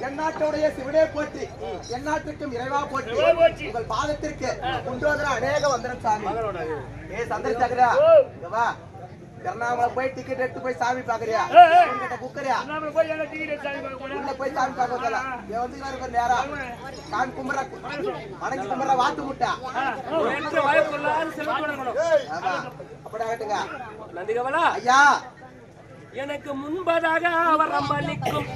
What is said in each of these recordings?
எந்நாட்டுடைய சிவனே போற்றி, எந்நாட்டுக்கும் இறைவா போற்றி. உங்கள் பாதத்திற்கு குண்டோதர அநேக வந்தனம் சாமி. ஏ சந்திரசேகரா, வா. எர்ணாகுளம் போய் டிக்கெட் எடுத்து போய் சாமி பாக்குறியா? குக்கரியா உள்ள போய் சாமி பார்க்க வரல. வந்து நேரா சாமி கும்பிட்ற வணங்கி கும்பிட்ற வாத்து முட்டா அப்படி ஆகட்டுங்க. நந்திகவலா ஐயா, எனக்கு முன்பதாக அவர் அம்மளிக்கும்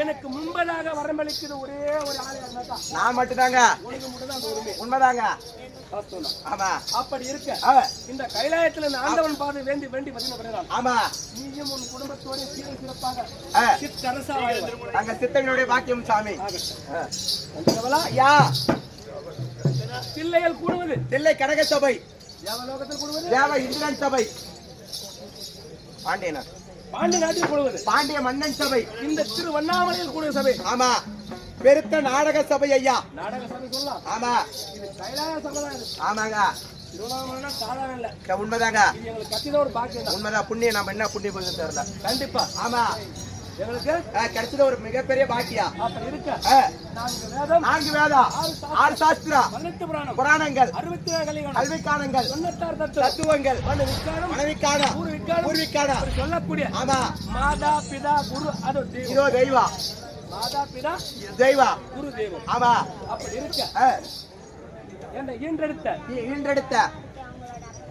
எனக்கு முன்பதாக வரம்பளிக்கிறது ஒரே ஒரு ஆளு நான் மட்டும்தாங்க. உண்மைதாங்க. ஆமா. அப்படி இருக்க இந்த கைலாயத்துல ஆண்டவன் பாதை வேண்டி வேண்டி பதின. ஆமா. நீயும் உன் குடும்பத்தோட சீரும் சிறப்பாக அங்க சித்தங்களுடைய வாக்கியம் சாமி. பிள்ளைகள் கூடுவது தில்லை கடக சபை, தேவலோகத்தில் கூடுவது தேவ இந்திரன் சபை, பாண்டிய நாட்டில் கூடுவது பாண்டிய மன்னன் சபை, இந்த திருவண்ணாமலையில் கூடிய சபை. ஆமா. பெருத்த நாடக சபை ஐயா. நாடக சபை சொல்லலாம். ஆமா. இது கைலாய சபை தான். ஆமாங்க. திருவண்ணாமலைனா சாதாரண இல்ல. உண்மைதாங்க. இது எங்களுக்கு கத்தின ஒரு பாக்கியம். உண்மைதான். புண்ணியம் நம்ம என்ன புண்ணியம் பண்ண தெரியல. கண்டிப்பா. ஆமா. எங்களுக்கு கிடைச்சது ஒரு மிகப்பெரிய பாக்கியா. அப்படி இருக்க நான்கு வேதம், 6 சாஸ்திரா, 18 புராணங்கள், 64 கல்விக்கானங்கள், 96 தத்துவங்கள், மனைவிக்கான, பூர்விக்கான சொல்லக்கூடிய. ஆமா. மாதா பிதா குரு அது இதோ தெய்வா. மாதா பிதா தெய்வா குரு தெய்வம். ஆமா. அப்படி இருக்க என்ன ஈன்றெடுத்த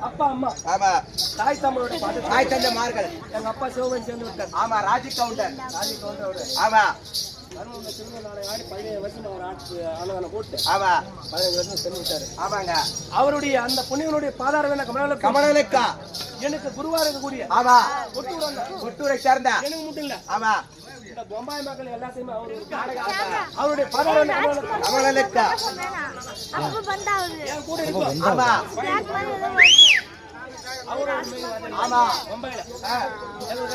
அப்பா அம்மா, ஆமா, தாய் தம்பளுடைய தாய் தந்தைமார்கள். எங்க அப்பா சிவகன் சேர்ந்து விட்டார். ஆமா. ராஜி கவுண்டர். ஆமா. ஆமாங்க. அவருடைய அந்த புண்ணியனுடைய பாதார கமலக்கா எனக்கு குருவா இருக்கக்கூடிய. ஆமா. கொட்டூரை சேர்ந்த எனக்கு மட்டும் இல்ல. ஆமா. இந்த பொம்பாய் மக்கள் எல்லாத்தையுமே அவருடைய பாதார கமலக்கா கூட இருக்கும். ஆமா. ஆமா. பொம்பாயில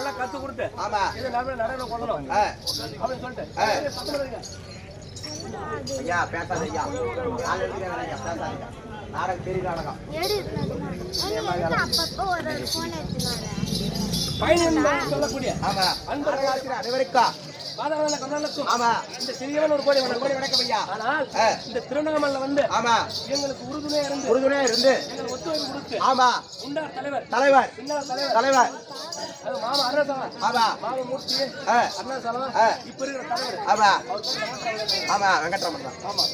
எல்லாம் கத்து கொடுத்து. ஆமா. இது நடைமுறை கொள்ளணும் அப்படின்னு சொல்லிட்டு ஐயா பேசாத ஐயா. பேசாதீங்க. நாடகம் பெரிய நாடகம். சொல்லக்கூடிய ஆமா. அன்பர்கள் அனைவருக்கும் பாதாள கமலக்கும். ஆமா. இந்த சிறியவன் ஒரு கோடி வணக்கம் ஐயா. ஆனால் இந்த திருவண்ணாமலை வந்து ஆமா எங்களுக்கு உறுதுணையா இருந்து எங்களுக்கு ஒத்துழைப்பு கொடுத்து. ஆமா. முன்னாள் தலைவர் தலைவர் அது மாமா அருணாசலம். ஆமா. மாமா மூர்த்தி அருணாசலம் இப்ப இருக்கிற தலைவர். ஆமா. ஆமா. வெங்கட்ராமன். ஆமா.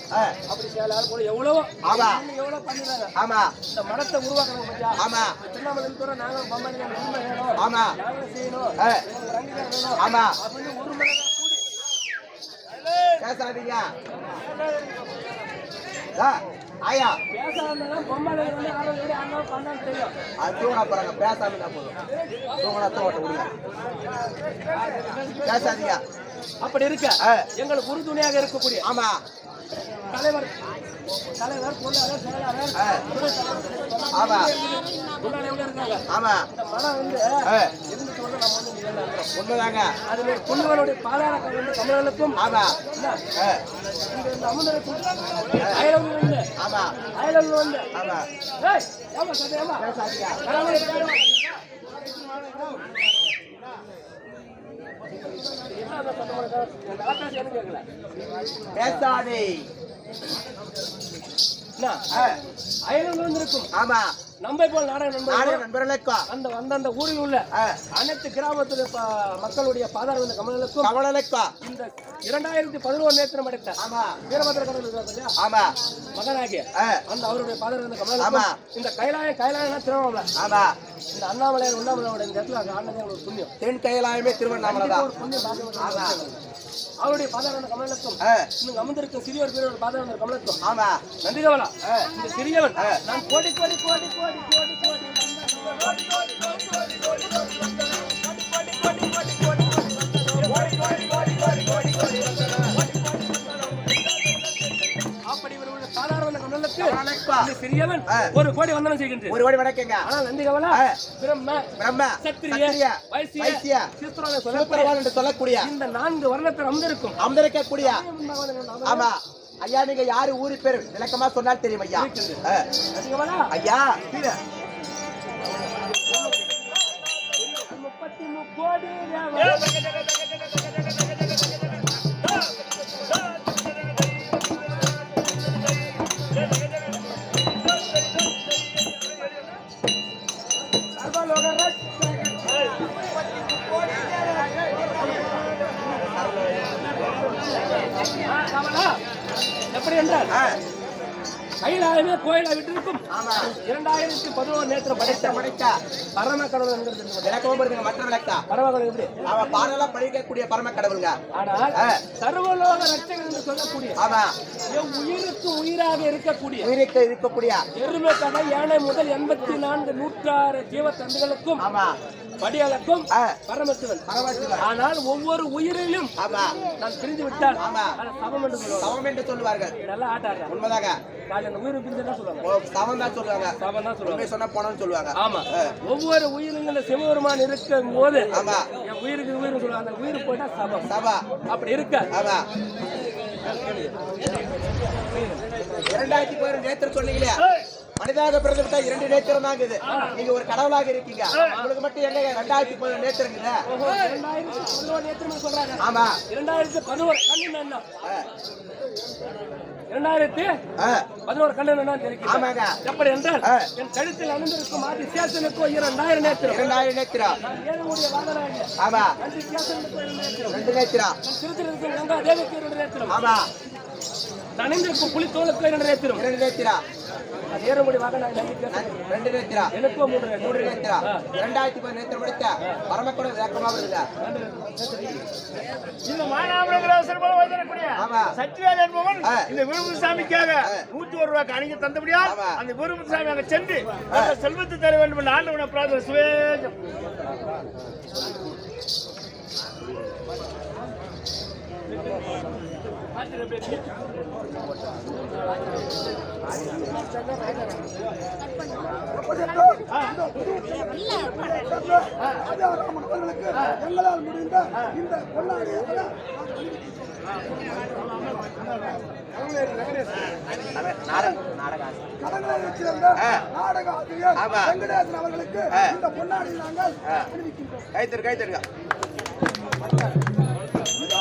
அப்படி செயலாளர் கூட எவ்வளவோ. ஆமா. எவ்வளவு பண்ணிடுறாங்க. ஆமா. இந்த மடத்தை உருவாக்கணும் பத்தியா. ஆமா. திருவண்ணாமலையில் கூட நாங்களும் பம்பாய் வேணும். ஆமா. நாங்களும் செய்யணும். ரங்கீகர் வேணும். ஆமா. அப்படின்னு ஒரு மணி பேசாதீங்க ஐயா. பேசாதான் பொம்பால வந்து அண்ணா பண்ணான்னு தெரியும். அது தூங்கினா போறாங்க. பேசாம போதும். தூங்கினா தூங்கட்ட விடுங்க. பேசாதீங்க. அப்படி இருக்க எங்களுக்கு உறுதுணையாக இருக்கக்கூடிய. ஆமா. தலைவர் பொருளாளர் செயலாளர். ஆமா. ஆமா. இந்த மனம் வந்து இருந்து சொல்ல நம்ம வந்து உண்மைதாங்க. அதுல பொண்ணுகளுடைய பாதார கமலனுக்கும். ஆமா. இந்த அமுதனுக்கும் அயலூர் வந்து. ஆமா. அயலூர் வந்து. ஆமா. பேசாதீங்க. பேசாதே. அயலூர் வந்து இருக்கும். ஆமா. நம்மை போல் நாடக நண்பர்கள் நண்பர்களுக்கும் அந்தந்த ஊரில் உள்ள அனைத்து கிராமத்தில் மக்களுடைய பாதார கமலனுக்கும் இந்த 2011 நேற்று அடைத்த வீரபத்ர கடவுள் ஆமா மகனாகிய அந்த அவருடைய பாதார கமலனுக்கும் இந்த கைலாயம் திருவண்ணாமலை இந்த அண்ணாமலையார் உண்ணாமலையோட இந்த இடத்துல ஆனதே ஒரு புண்ணியம். தென் கைலாயமே திருவண்ணாமலை தான். அவருடைய பாதார கமலனுக்கும் இன்னும் அமர்ந்திருக்கும் சிறியோர் பேரோட பாதார கமலனுக்கும் ஆமா நன்றி கமலா. இந்த சிறியவன் நான் கோடி கோடி கோடி கோடி கோடி கோடி அப்படி இவருடைய சாதாரண கமலனுக்கு சிறியவன் ஒரு கோடி வந்தனம் செய்கின்றேன். ஒரு கோடி வணக்கங்க. ஆனால் நந்தி கமலா பிரம்ம சத்திரிய வைசிய சிஸ்திரனை சொல்லக்கூடிய இந்த 4 வருடத்தில் அமர்ந்திருக்கக்கூடிய ஆமா ஐயா நீங்க யாரு ஊரு பேரு விளக்கமா சொன்னால் தெரியும் ஐயா. ஐயா 33 கோடி எப்படி என்றால் கைலாயமே கோயிலா விட்டிருக்கும் 2011 நேற்று படைத்த பரம கடவுள் என்கிறது மற்ற விளக்கா பரம கடவுள் எப்படி அவன் பாடலாம் படிக்கக்கூடிய பரம கடவுளுங்க. ஆனால் சர்வலோக ரட்சகன் என்று சொல்லக்கூடிய ஆமா உயிருக்கு உயிராக இருக்கக்கூடிய எருமை கடை யானை முதல் 84 106 ஜீவ தண்டுகளுக்கும் படியாளக்கும் பரமசிவன். ஆனால் ஒவ்வொரு உயிரிலும் நான் பிரிந்து விட்டால் சமம் என்று சொல்லுவார்கள். நல்லா ஆட்டாரு உண்மைதாக உயிர் பிரிஞ்சு சொல்லுவாங்க சமம் தான் சொல்லுவாங்க சொன்ன போனோம்னு சொல்லுவாங்க. ஆமா ஒவ்வொரு உயிரிலும் சிவபெருமான் இருக்கும் போது என் உயிருக்கு உயிர் சொல்லுவாங்க. அந்த உயிர் போயிட்டா சபா அப்படி இருக்க 2010 நேற்று சொன்னீங்களே மனிதாக பிறந்துவிட்டா 2 நேத்திரம் தான் இருக்குது. நீங்க ஒரு கடவுளாக இருக்கீங்க. உங்களுக்கு மட்டும் என்ன 2010 நேத்திரங்குது? 2011 நேத்திரம் சொல்றாங்க. ஆமா 2011 கண்ணு என்ன 2011 கண்ணு என்ன தெரியும். ஆமாங்க எப்படி என்றால் என் கழுத்தில் அணிந்திருக்கும் ஆதி சேசனுக்கும் 2000 நேத்திரம் ஏழுடைய வாதனாக. ஆமா 2 சேசனுக்கும் 2 நேத்திரம் திருச்சியில் இருக்கும் கங்கா தேவிக்கு 2 நேத்திரம். ஆமா அணிந்திருக்கும் புலி தோலுக்கு 2 நேத்திரம். 2 நேத்திரம் ஏறும்படி வாங்க நான் 2 நேத்திரம் எனக்கும் 3 நேத்திரம் 2010 நேத்திரம் முடித்த பரமக்கூட விளக்கமாக வருது. இந்த மானாமரங்கராசர் போல வரக்கூடிய சத்யவேல் என்பவன் இந்த விரும்பு சாமிக்காக 101 ரூபாய்க்கு அணிங்க தந்தபடியால் அந்த விரும்பு சாமி அங்க சென்று செல்வத்தை தர வேண்டும் என்று ஆண்டவனை பிரார்த்தனை சுவேஜம். எங்களால் முடிந்த இந்த பொன்னாடியை கடங்களை சேர்ந்த நாடக ஆசிரியர் வெங்கடேசன் அவர்களுக்கு இந்த பொன்னாடி நாங்கள் கைத்தருங்க.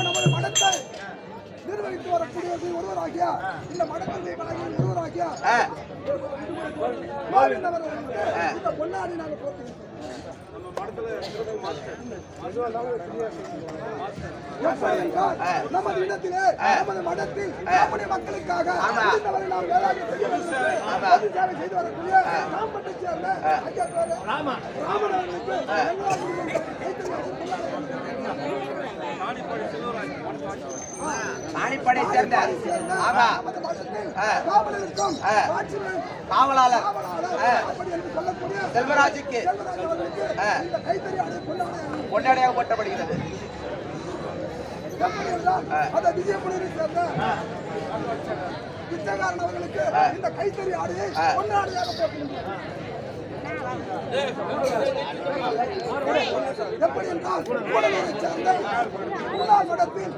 நமது மடத்தை நிர்வகித்து வரக்கூடிய ஒருவராகிய இந்த மடத்திலே வழங்கிய ஒருவராகிய இந்த பொன்னாடி நாங்கள் போட்டுக்கிறோம். நமது இடத்திலே நமது மடத்தில் நம்முடைய மக்களுக்காக நாம் வேளாண் செய்ய வேண்டும் சேவை செய்து வரக்கூடிய நாம்பட்டை சேர்ந்த ராமன் அவர்களுக்கு ராணிப்படை சேர்ந்த காவலாளர் செல்வராஜுக்கு கொண்டாடியாக போட்டப்படுகிறது. பிச்சைக்காரன் அவர்களுக்கு இந்த கைத்தறி ஆடையை கொண்டாடியாக போட்டுள்ளது. எப்படி என்றால் கூடலூரை சேர்ந்த முன்னாள் மடத்தில்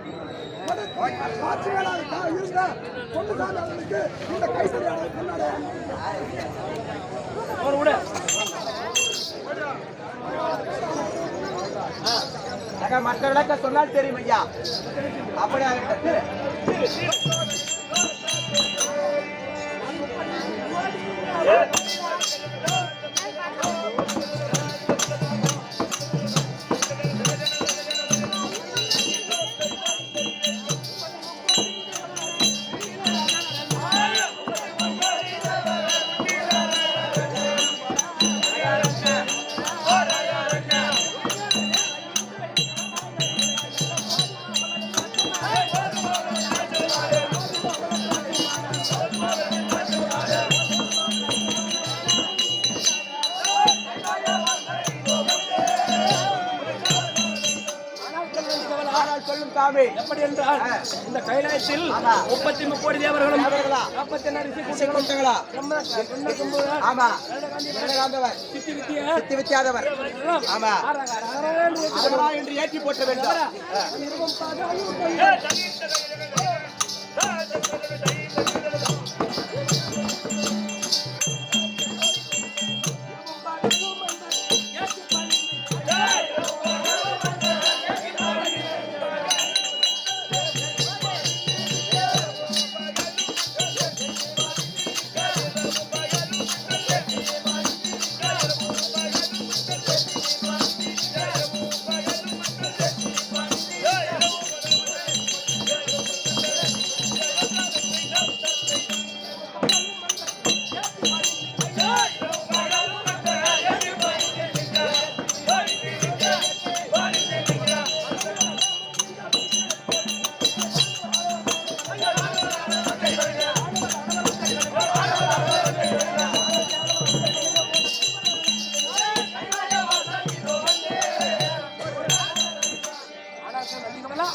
ஆட்சியாளராக இருந்த பொன்னுசாமி அவர்களுக்கு இந்த கைத்தறி ஆடையை கொண்டாட மற்ற விளக்க சொன்னால் தெரியும் ஐயா. அப்படியாக Yeah. சொல்லும் சாமி. எப்படி என்றால் இந்த கைலாயத்தில் 33 தேவர்களும் 48 ரிஷி கூட்டங்களா ஆமா சித்தி வித்தியாதவர் ஆமா என்று ஏற்றி போட்ட வேண்டும்.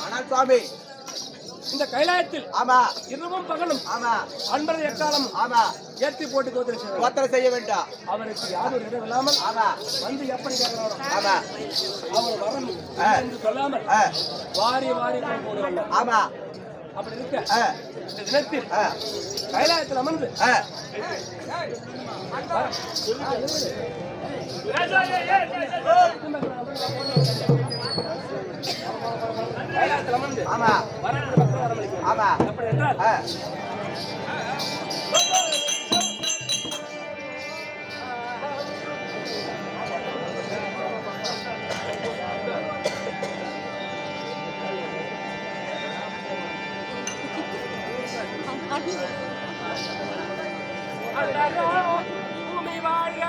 ஆனால் சுவாமி இந்த கைலாயத்தில் ஆமா இரவும் பகலும் ஆமா அன்பர் எக்காலம் ஆமா ஏற்றி போட்டு கோத்திரம் செய்ய வேண்டாம். அவருக்கு யாரும் இடம் இல்லாமல் ஆமா வந்து எப்படி கேட்கிறாரோ ஆமா அவர் வரம் என்று சொல்லாமல் வாரி வாரி போடுவாங்க. ஆமா அப்படி இருக்க இந்த தினத்தில் கைலாயத்தில் அமர்ந்து கைலாயத்தில் அமர்ந்து ஆமா வரக்கூடிய மக்கள் வரமளிக்கும். ஆமா எப்படி என்றால் பூமி வாழ்க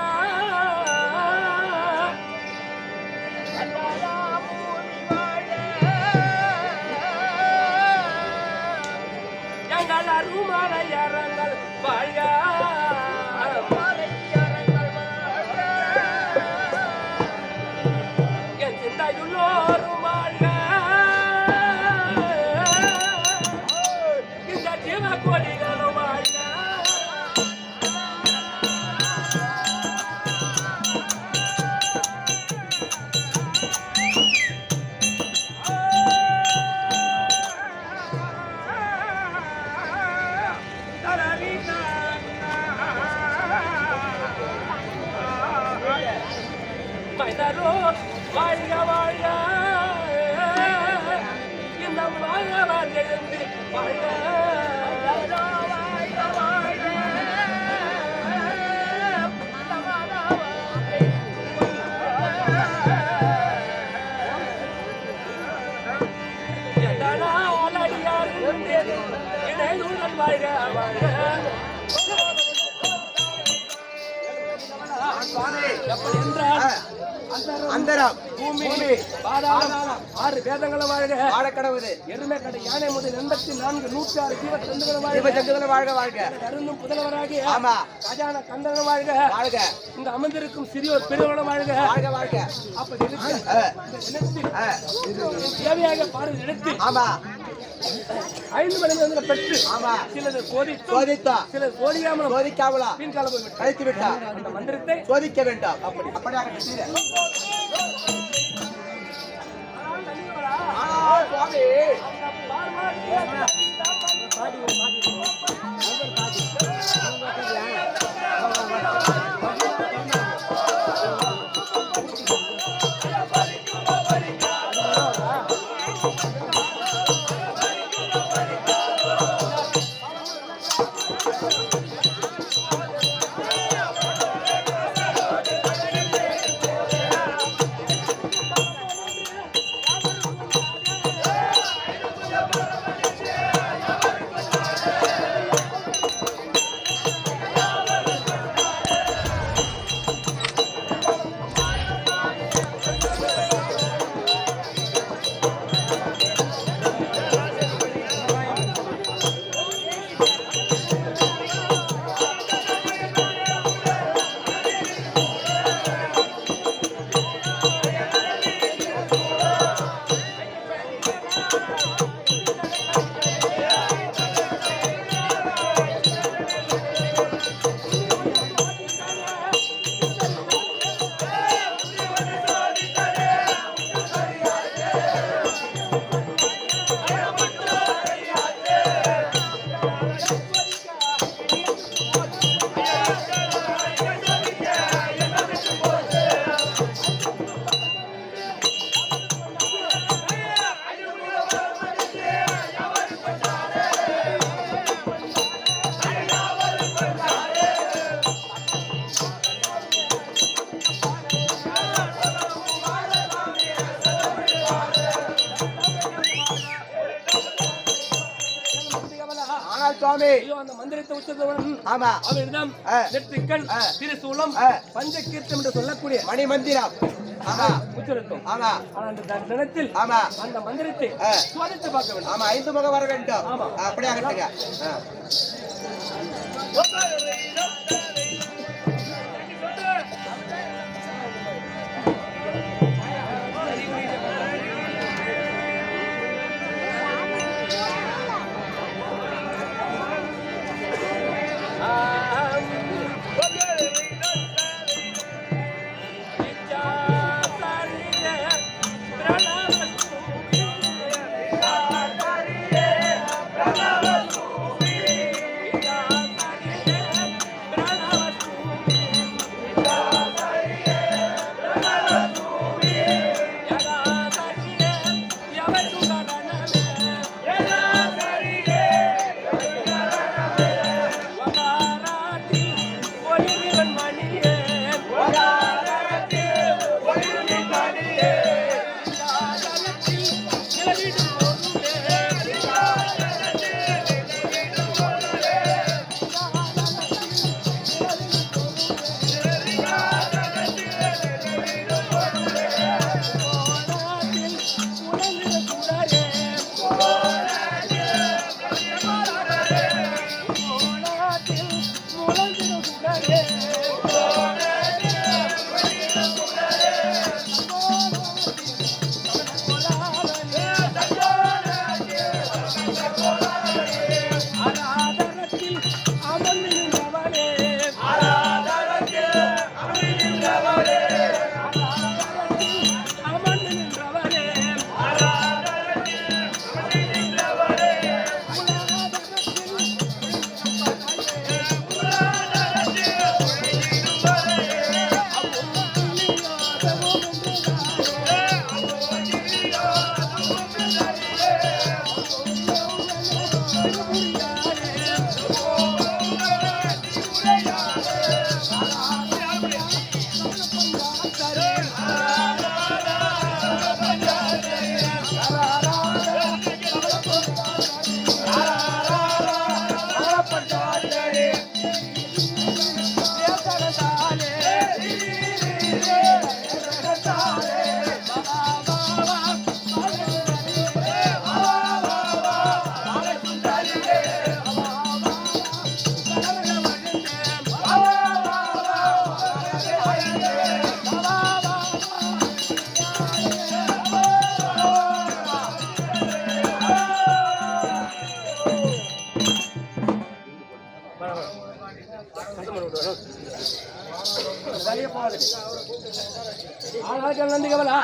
எங்கள் அருமலையரங்கள் வாழ்க என் சிந்தையுள்ளோரும் வாழ்க இந்த ஜீவ கொடிகளும் வாழ்க. மைதரோ வாழ்க வாழ்க இந்த வாழ்வர் எழுந்து வாழ்க இணையுடன் வாழ்க வாழ்க. எப்படி என்றால் அந்தரம் பூமி பாதாளம் 6 வேதங்களும் வாழ்க வாழக்கடவுது எருமை கடை யானை முதல் 84 106 ஜீவ ஜந்துகளும் வாழ்க வாழ்க அருந்தும் புதல்வராகி ஆமா கஜான கந்தனும் வாழ்க வாழ்க இங்க அமர்ந்திருக்கும் சிறியோர் பெரியவர்களும் வாழ்க வாழ்க வாழ்க அப்படி இருக்கு இந்த தினத்தில் தேவையாக பாடல் எடுத்து ஆமா 5 மணி நேரத்தில் பெற்று ஆமா சிலது சோதித்தா சிலர் சோதிக்காமலும் சோதிக்காமலா பின் கலப்பு கழித்து விட்டா அந்த மந்திரத்தை சோதிக்க வேண்டாம். அப்படியாக சுவாமி சுவாமி. ஐயோ அந்த மந்திரத்தை உச்சரித்தவன் ஆமா. அவரிடம் நெற்றிக்கண் திரிசூலம் பஞ்சகீர்த்தம் என்று சொல்லக்கூடிய மணி மந்திரம். ஆமா. உச்சரித்தோம். ஆமா. ஆனால் அந்த தினத்தில் ஆமா. அந்த மந்திரத்தை சோதித்து பார்க்க வேண்டும். ஆமா, 5 முகம் வர வேண்டும். ஆமா. அப்படியே ஆகட்டுங்க.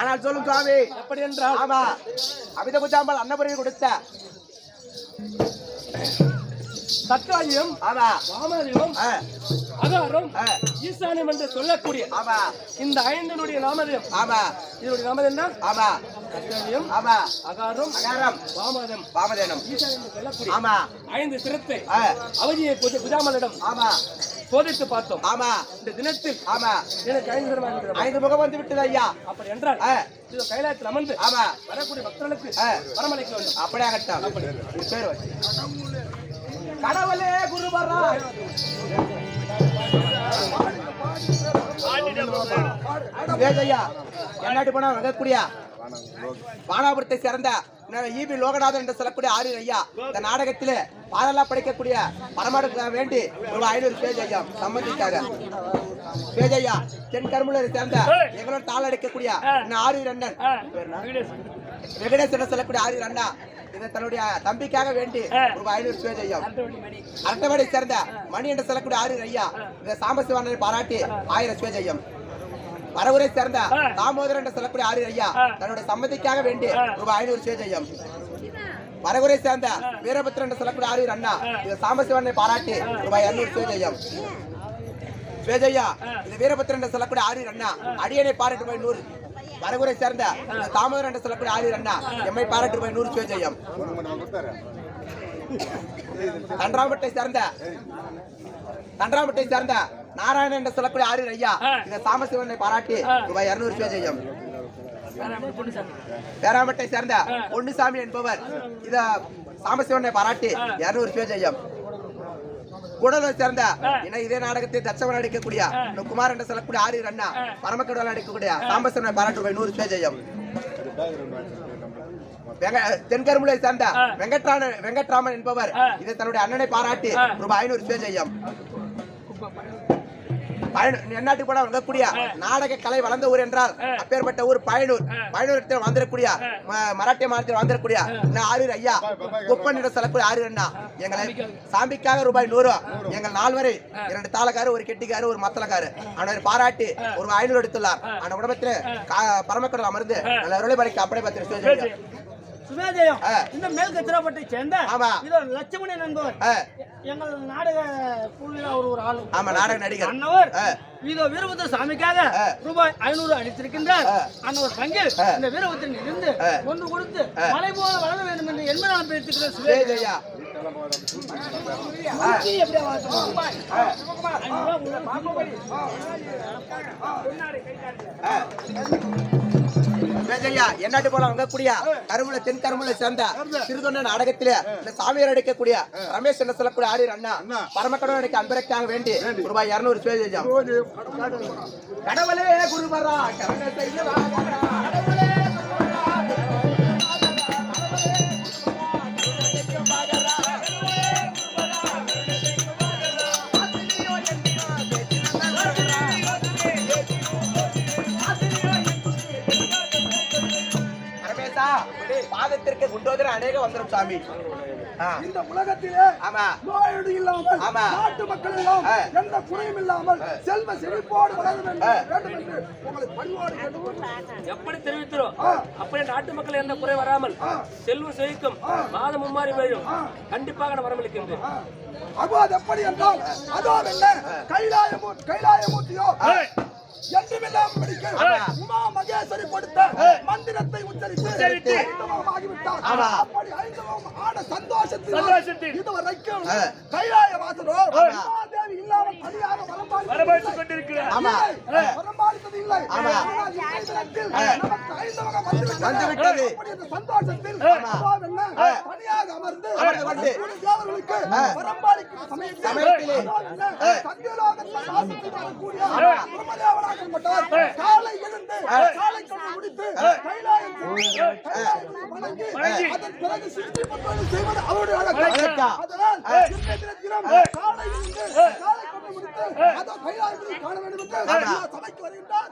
ஆனால் சொல்லும் சுவாமி. எப்படி என்றால் ஆமா, அமித குஜாம்பல் அன்னபுரி கொடுத்த சத்ராஜ்யம், ஆமா, வாமதேவம், அகாரம், ஈசானியம் என்று சொல்லக்கூடிய ஆமா இந்த 5 நாமதேவம். ஆமா, இதனுடைய நாமதேவம் தான் ஆமா சத்ராஜ்யம், ஆமா, அகாரம், அகாரம், வாமதேவம், வாமதேனம், ஈசானியம் என்று சொல்லக்கூடிய ஆமா 5 சிரத்தை அவதியை குஜாமலிடம் ஆமா சோதித்து பார்த்தோம். ஆமா, இந்த தினத்தில் ஆமா எனக்கு 5 சிரமாக 5 முகம் வந்து விட்டது ஐயா. அப்படி என்றால் இது கைலாயத்தில் அமர்ந்து ஆமா வரக்கூடிய பக்தர்களுக்கு வரமளிக்க வேண்டும். அப்படியே ஆகட்டும். பேர் வச்சு கடவுளே குருபரா வேதையா என்னாட்டு போனா வரக்கூடிய வானாபுரத்தை சேர்ந்த ஈபி லோகநாதன் என்று சொல்லக்கூடிய ஆரியர் ஐயா இந்த நாடகத்திலே பாடலா படிக்கக்கூடிய பரமாடுக்கு வேண்டி ஒரு 500 பேஜ் ஐயா சம்பந்திக்காக பேஜ் ஐயா தென் கருமுலரை சேர்ந்த எங்களோட தாள் அடிக்கக்கூடிய ஆரியர் அண்ணன் வெங்கடேஷ் என்று சொல்லக்கூடிய ஆரியர் அண்ணா இதை தன்னுடைய தம்பிக்காக வேண்டி ஒரு 500 பேஜ் ஐயா அரட்டவாடி சேர்ந்த மணி என்று சொல்லக்கூடிய ஆரியர் ஐயா இந்த சாம்பசிவானனை பாராட்டி 1000 பேஜ் ஐயா வரவுரை சேர்ந்த தாமோதரன் என்று சொல்லக்கூடிய ஆரியர் ஐயா தன்னுடைய சம்மதிக்காக வேண்டி ரூபாய் 500 பேஜ் ஐயா வரவுரை சேர்ந்த வீரபத்ரன் என்று சொல்லக்கூடிய ஆரியர் அண்ணா இந்த சாம்பசிவானனை பாராட்டி ரூபாய் 200 பேஜ் ஐயா பேஜையா இந்த வீரபத்ரன் என்று சொல்லக்கூடிய ஆரியர் அண்ணா அடியனை பாராட்டி ரூபாய் 100 வரகுரை சேர்ந்த தாமோதரன் என்று சொல்லக்கூடிய ஆரியர் அண்ணா எம்மை பாராட்டி ரூபாய் 100 பேஜ் ஐயா தண்டராம்பட்டை சேர்ந்த நாராயணன் என்று சொல்லக்கூடிய ஆரியர் ஐயா இந்த சாமசிவனை பாராட்டி ரூபாய் 200 பேஜ் ஐயா பேராம்பட்டை சேர்ந்த பொன்னுசாமி என்பவர் இத சாமசிவனை பாராட்டி 200 பேஜ் ஐயா கூடலூரை சேர்ந்த இன்னும் இதே நாடகத்தை தச்சவன் நடிக்கக்கூடிய குமார் என்று சொல்லக்கூடிய ஆரியர் அண்ணா பரமக்கடவுள் நடிக்கக்கூடிய சாம்பசன பாராட்டு ரூபாய் 100 ஜெயம். தென்கருமுலை சேர்ந்த வெங்கட்ராமன் என்பவர் இதை தன்னுடைய அண்ணனை பாராட்டி ரூபாய் 500 ஜெயம். என்னாட்டு கூட வழங்கக்கூடிய நாடக கலை வளர்ந்த ஊர் என்றால் அப்பேற்பட்ட ஊர் பயனூர். பயனூரத்தில் வந்திருக்கூடிய மராட்டிய மாநிலத்தில் வந்திருக்கூடிய ஆரியர் ஐயா குப்பன் என்று சொல்லக்கூடிய ஆரியர் அண்ணா எங்களை சாம்பிக்காக ரூபாய் 100 எங்கள் 4 வரை 2 தாளக்காரு, ஒரு கெட்டிக்காரு, ஒரு மத்தளக்காரு அவனை பாராட்டி ஒரு 500 எடுத்துள்ளார். அந்த உடம்பத்தில் பரமக்கடல் அமர்ந்து நல்ல அருளை பலிக்க அப்படியே 10 சுமேஜயம் இந்த மேல் கத்திராப்பட்டை சேர்ந்த லட்சுமணி நண்பர் எங்கள் நாடக குழுவில் ஒரு ஆளு. ஆமா, நாடக நடிகர் அன்னவர் இதோ வீரபுத்திர சாமிக்காக ரூபாய் 500 அளித்திருக்கின்றார். அன்னவர் பங்கில் இந்த வீரபுத்திரன் இருந்து ஒன்று கொடுத்து மலை போல வளர வேண்டும் என்று எண்பதாம் பேருக்கிறேன். சுமேஜயா என்னாட்டு போல வங்கக்கூடிய கருமுலை தென் கருமுலை சேர்ந்த சிறுதொண்ட நாடகத்திலே இந்த சாமியார் அடிக்கக்கூடிய ரமேஷ் என்ன சொல்லக்கூடிய ஆரியர் அண்ணா பரமக்கடவுள் அடிக்க அன்பரைக்காக வேண்டி ரூபாய் 200 கடவுளே குருவரா கருணை செய்யவா பாதத்திற்கு குண்டோதர அநேக வந்துரும் சாமி. இந்த உலகத்திலே நோயொடி இல்லாமல் நாட்டு மக்கள் எல்லாம் எந்த குறையும் இல்லாமல் செல்வ செழிப்போடு வளர வேண்டும் என்று உங்களை பணிவோடு கேட்டுக்கொள்கிறேன். எப்படி தெரிவிக்கிறோம் அப்படியே நாட்டு மக்கள் எந்த குறை வராமல் செல்வம் செழிக்கும் மாதம் மும்மாறி வரும் கண்டிப்பாக வரமளிக்கின்றேன். அப்போ அது எப்படி என்றால் அதோ என்ன கைலாயமூர்த்தியோ என்றுமெல்லாம் படிக்க உமா மகேஸ்வரி கொடுத்த மந்திரத்தை உச்சரித்து ஆகிவிட்டார். அப்படி ஐந்தவம் ஆன சந்தோஷத்தில் இதுவரைக்கும் கைலாய வாசனோ உமாதேவி இல்லாமல் தனியாக வரம்பாடித்துக் கொண்டிருக்கிறார். வரம்பாடித்தது இல்லை. நமக்கு ஐந்தவகம் வந்துவிட்டது. அப்படி அந்த சந்தோஷத்தில் தனியாக அமர்ந்து தேவர்களுக்கு வரம்பாடிக்கும் சமயத்திலே சத்தியலோகத்தில் வாசத்தில் வரக்கூடிய பிரம்மதேவனாக காலை எழுந்து காலை கொண்டு முடித்து கைலாயம் வணங்கி அதன் பிறகு சிருஷ்டி பண்பு செய்வது அவருடைய வழக்கம். அதனால் இந்த தினம் காலை எழுந்து காலை கொண்டு முடித்து அதோ கைலாயத்தை காண வேண்டும் என்று சபைக்கு வருகின்றார்.